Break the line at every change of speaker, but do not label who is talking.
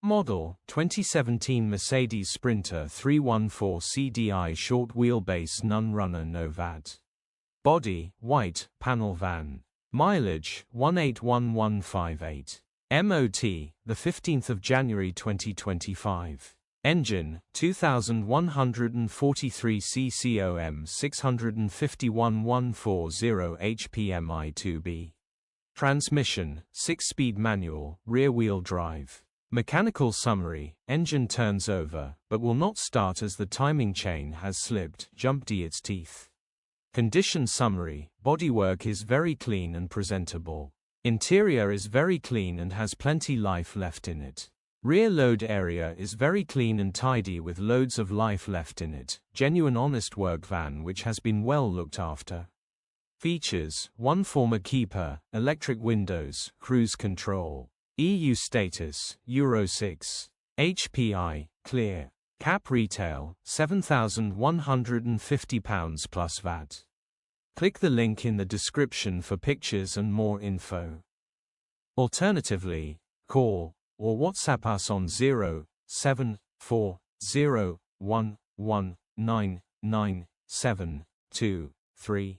Model, 2017 Mercedes Sprinter 314 CDI short wheelbase non-runner no VAT. Body, white, panel van. Mileage, 181158. MOT, the 15th of January 2025. Engine, 2143 CCOM 651 140 HPMI-2B. Transmission, 6-speed manual, rear-wheel drive. Mechanical summary, engine turns over, but will not start as the timing chain has slipped, jumped its teeth. Condition summary, bodywork is very clean and presentable. Interior is very clean and has plenty life left in it. Rear load area is very clean and tidy with loads of life left in it. Genuine honest work van which has been well looked after. Features, 1 former keeper, electric windows, cruise control. EU status, Euro 6. HPI, clear. Cap retail, £7,150 plus VAT. Click the link in the description for pictures and more info. Alternatively, call or WhatsApp us on 07401199723.